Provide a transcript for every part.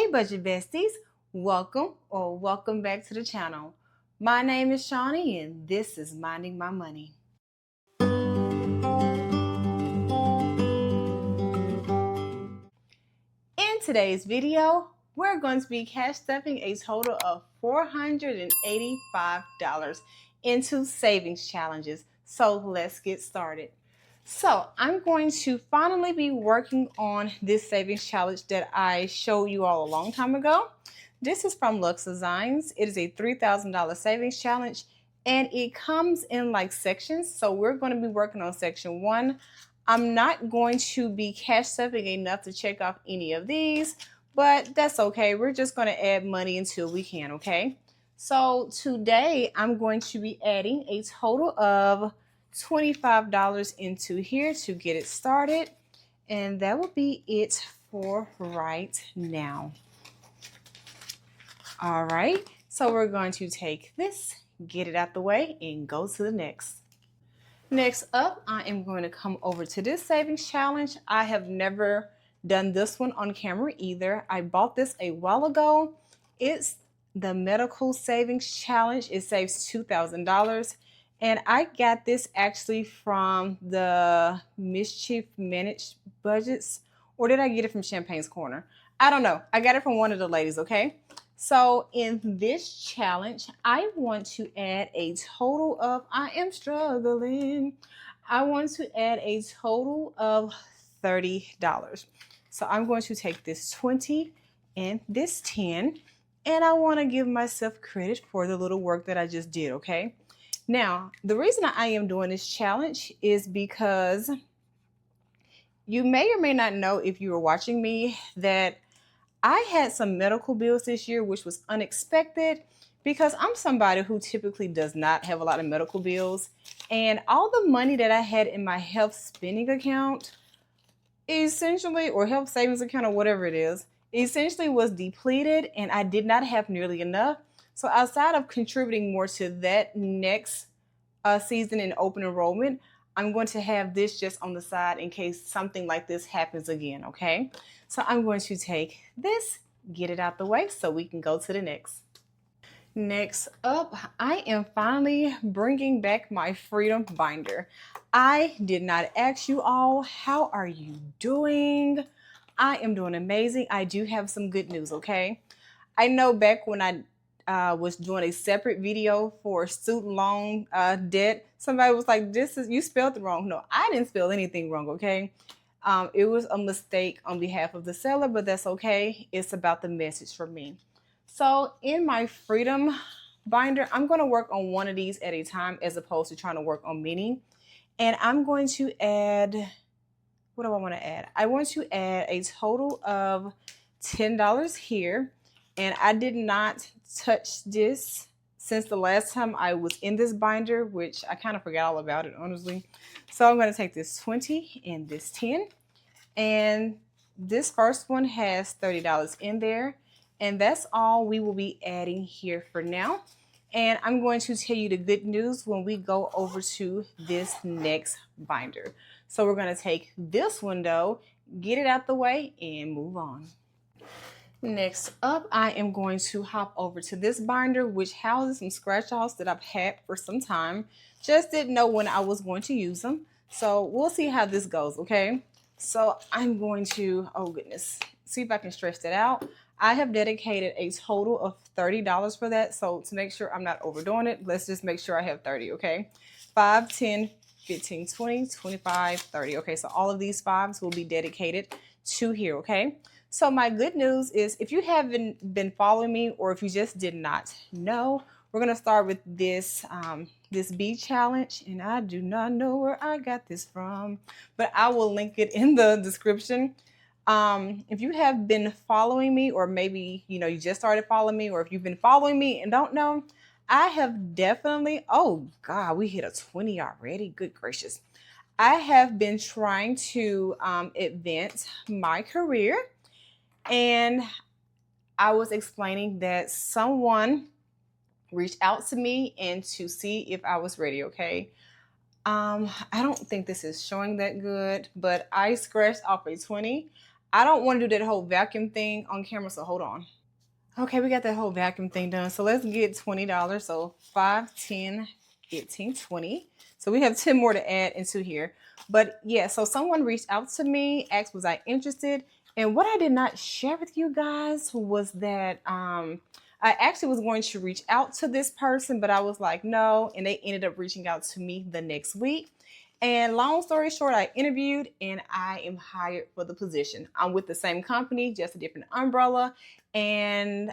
Hey budget besties, welcome back to the channel. My name is Shawnee and this is Minding My Money. In today's video, we're going to be cash stuffing a total of $485 into savings challenges. So let's get started. So I'm going to finally be working on this savings challenge that I showed you all a long time ago. This is from Luxe Designs. It is a $3,000 savings challenge and it comes in like sections. So we're going to be working on section 1. I'm not going to be cash stuffing enough to check off any of these, but that's okay. We're just going to add money until we can, okay? So today I'm going to be adding a total of $25 into here to get it started, and that will be it for right now. All right, so we're going to take this, get it out the way, and go to the next. Next up, I am going to come over to this savings challenge. I have never done this one on camera either. I bought this a while ago. It's the medical savings challenge. It saves $2,000. And I got this actually from the Mischief Managed Budgets, or did I get it from Champagne's Corner? I don't know. I got it from one of the ladies, okay? So in this challenge, I want to add a total of, I want to add a total of $30. So I'm going to take this 20 and this 10, and I want to give myself credit for the little work that I just did, okay? Now, the reason I am doing this challenge is because you may or may not know, if you were watching me, that I had some medical bills this year, which was unexpected because I'm somebody who typically does not have a lot of medical bills. And all the money that I had in my health spending account, essentially, or health savings account, or whatever it is, essentially was depleted, and I did not have nearly enough. So outside of contributing more to that next season in open enrollment, I'm going to have this just on the side in case something like this happens again, okay? So I'm going to take this, get it out the way so we can go to the next. Next up, I am finally bringing back my Freedom Binder. I did not ask you all, how are you doing? I am doing amazing. I do have some good news, okay? I know back when I was doing a separate video for student loan debt, somebody was like, you spelled it wrong. No, I didn't spell anything wrong, okay? It was a mistake on behalf of the seller, but that's okay. It's about the message for me. So in my Freedom Binder, I'm going to work on one of these at a time as opposed to trying to work on many. And I'm going to add, what do I want to add? I want to add a total of $10 here. And I did not touch this since the last time I was in this binder, which I kind of forgot all about it, honestly. So I'm going to take this 20 and this 10. And this first one has $30 in there. And that's all we will be adding here for now. And I'm going to tell you the good news when we go over to this next binder. So we're going to take this one though, get it out the way, and move on. Next up, I am going to hop over to this binder, which houses some scratch-offs that I've had for some time. Just didn't know when I was going to use them. So we'll see how this goes, okay? So I'm going to, oh goodness, see if I can stretch that out. I have dedicated a total of $30 for that. So to make sure I'm not overdoing it, let's just make sure I have 30, okay? 5, 10, 15, 20, 25, 30. Okay, so all of these 5s will be dedicated to here, okay? So my good news is, if you haven't been following me, or if you just did not know, we're going to start with this this bead challenge, and I do not know where I got this from, but I will link it in the description. If you have been following me, or maybe you just started following me, or if you've been following me and don't know, I have definitely, oh God, we hit a 20 already. Good gracious. I have been trying to advance my career. And I was explaining that someone reached out to me and to see if I was ready, okay? I don't think this is showing that good, but I scratched off a 20. I don't want to do that whole vacuum thing on camera, so hold on. Okay, we got that whole vacuum thing done. So let's get $20. So 5, 10, 15, 20. So we have 10 more to add into here. But yeah, so someone reached out to me, asked was I interested. And what I did not share with you guys was that I actually was going to reach out to this person, but I was like, no. And they ended up reaching out to me the next week. And long story short, I interviewed and I am hired for the position. I'm with the same company, just a different umbrella. And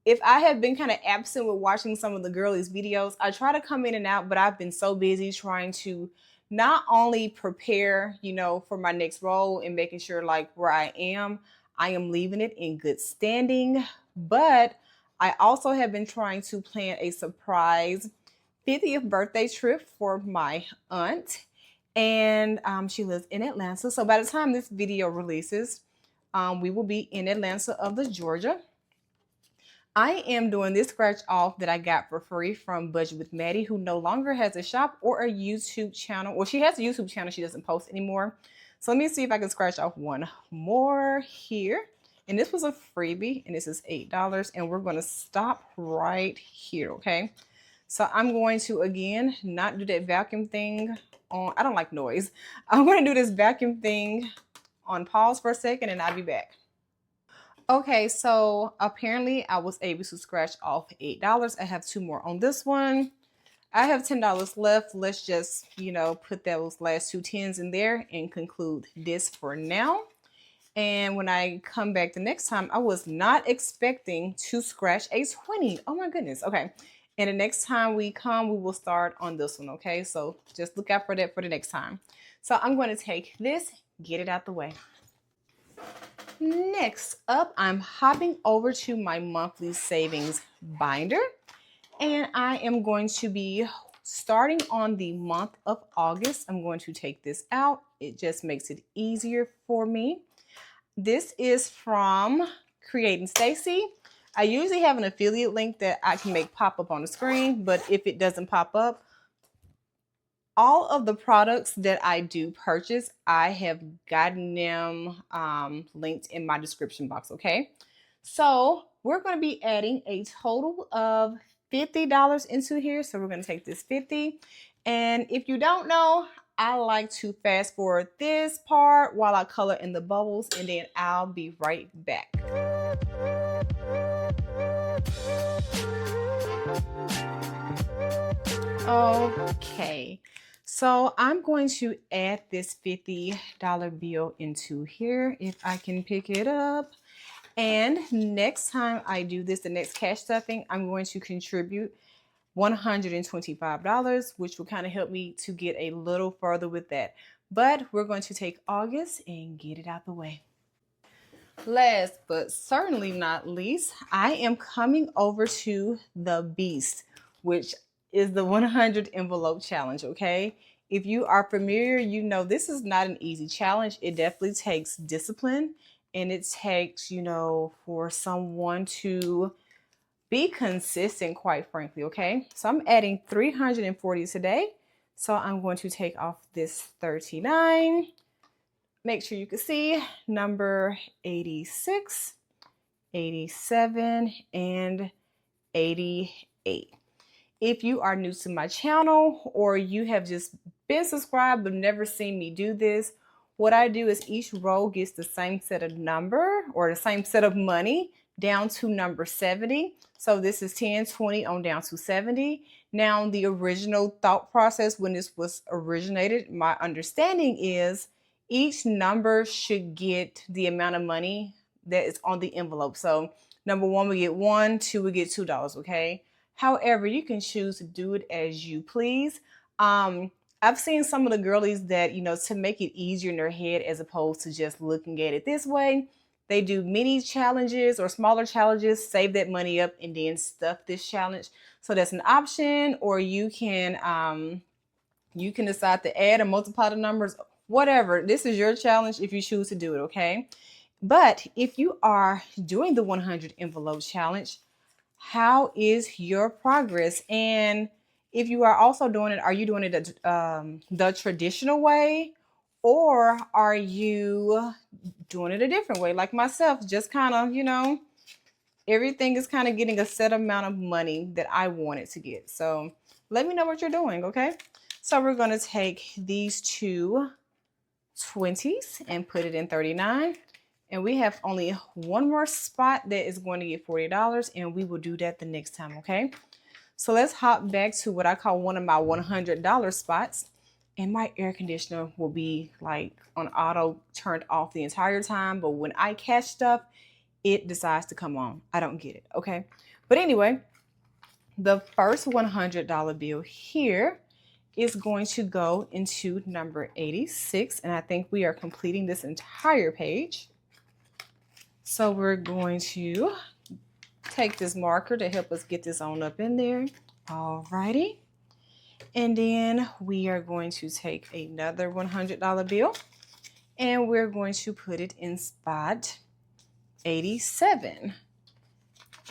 if I have been kind of absent with watching some of the girlies' videos, I try to come in and out, but I've been so busy trying to not only prepare, for my next role and making sure like where I am leaving it in good standing. But I also have been trying to plan a surprise 50th birthday trip for my aunt. And she lives in Atlanta. So by the time this video releases, we will be in Atlanta of the Georgia. I am doing this scratch off that I got for free from Budget with Maddie, who no longer has a shop or a YouTube channel. Well, she has a YouTube channel. She doesn't post anymore. So let me see if I can scratch off one more here. And this was a freebie, and this is $8. And we're going to stop right here, okay? So I'm going to, again, not do that vacuum thing on, I don't like noise. I'm going to do this vacuum thing on pause for a second, and I'll be back. Okay, so apparently I was able to scratch off $8. I have 2 more on this one. I have $10 left. Let's just, put those last 2 tens in there and conclude this for now. And when I come back the next time, I was not expecting to scratch a 20. Oh my goodness. Okay. And the next time we come, we will start on this one. Okay. So just look out for that for the next time. So I'm going to take this, get it out the way. Next up, I'm hopping over to my monthly savings binder, and I am going to be starting on the month of August. I'm going to take this out. It just makes it easier for me. This is from Creating Staci. I usually have an affiliate link that I can make pop up on the screen, but if it doesn't pop up, all of the products that I do purchase, I have gotten them linked in my description box, okay? So we're going to be adding a total of $50 into here. So we're going to take this 50. And if you don't know, I like to fast forward this part while I color in the bubbles, and then I'll be right back. Okay. So I'm going to add this $50 bill into here if I can pick it up. And next time I do this, the next cash stuffing, I'm going to contribute $125, which will kind of help me to get a little further with that. But we're going to take August and get it out the way. Last but certainly not least, I am coming over to the beast, which is the 100 envelope challenge, okay? If you are familiar, you know this is not an easy challenge. It definitely takes discipline, and it takes, for someone to be consistent, quite frankly, okay? So I'm adding 340 today. So I'm going to take off this 39. Make sure you can see number 86, 87, and 88. If you are new to my channel, or you have just been subscribed but never seen me do this, what I do is each row gets the same set of number or the same set of money down to number 70. So this is 10, 20 on down to 70. Now, the original thought process when this was originated, my understanding is each number should get the amount of money that is on the envelope. So number 1 would get 1, 2 would get $2, okay? However, you can choose to do it as you please. I've seen some of the girlies that, to make it easier in their head as opposed to just looking at it this way, they do mini challenges or smaller challenges, save that money up, and then stuff this challenge. So that's an option, or you can decide to add or multiply the numbers, whatever. This is your challenge if you choose to do it, okay? But if you are doing the 100 envelope challenge, how is your progress? And if you are also doing it, are you doing it the traditional way, Or are you doing it a different way, like myself, just kind of, everything is kind of getting a set amount of money that I wanted to get. So let me know what you're doing, okay? So we're going to take these two 20s and put it in 39. And we have only one more spot that is going to get $40, and we will do that the next time, okay? So let's hop back to what I call one of my $100 spots. And my air conditioner will be like on auto turned off the entire time. But when I catch stuff, it decides to come on. I don't get it, okay? But anyway, the first $100 bill here is going to go into number 86. And I think we are completing this entire page. So we're going to take this marker to help us get this on up in there. Alrighty. And then we are going to take another $100 bill and we're going to put it in spot 87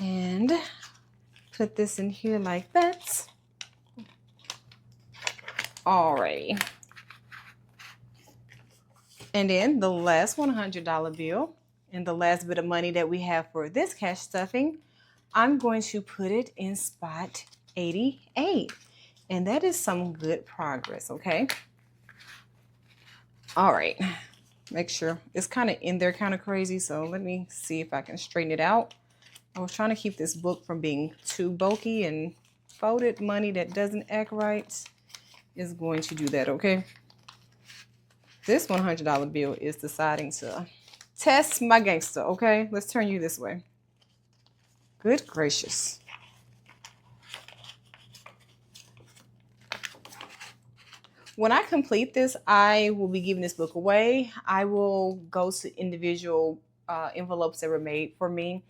and put this in here like that. Alrighty. And then the last $100 bill and the last bit of money that we have for this cash stuffing, I'm going to put it in spot 88. And that is some good progress, okay? All right, make sure it's kind of in there kind of crazy. So let me see if I can straighten it out. I was trying to keep this book from being too bulky, and folded money that doesn't act right is going to do that, okay? This $100 bill is deciding to test my gangster, okay? Let's turn you this way. Good gracious. When I complete this, I will be giving this book away. I will go to individual envelopes that were made for me,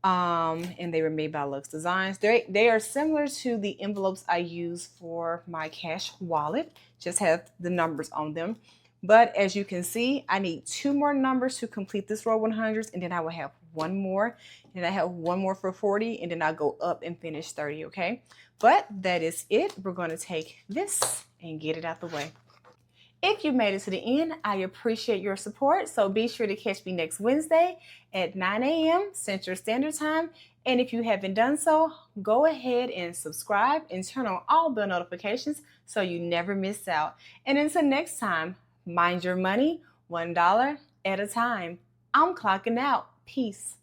and they were made by Luxe Designs. They are similar to the envelopes I use for my cash wallet, just have the numbers on them. But as you can see, I need 2 more numbers to complete this row 100s, and then I will have 1 more, and I have 1 more for 40, and then I'll go up and finish 30, okay? But that is it. We're going to take this and get it out the way. If you made it to the end, I appreciate your support. So be sure to catch me next Wednesday at 9 a.m. Central Standard Time. And if you haven't done so, go ahead and subscribe and turn on all bell notifications so you never miss out. And until next time, mind your money $1 at a time. I'm clocking out. Peace.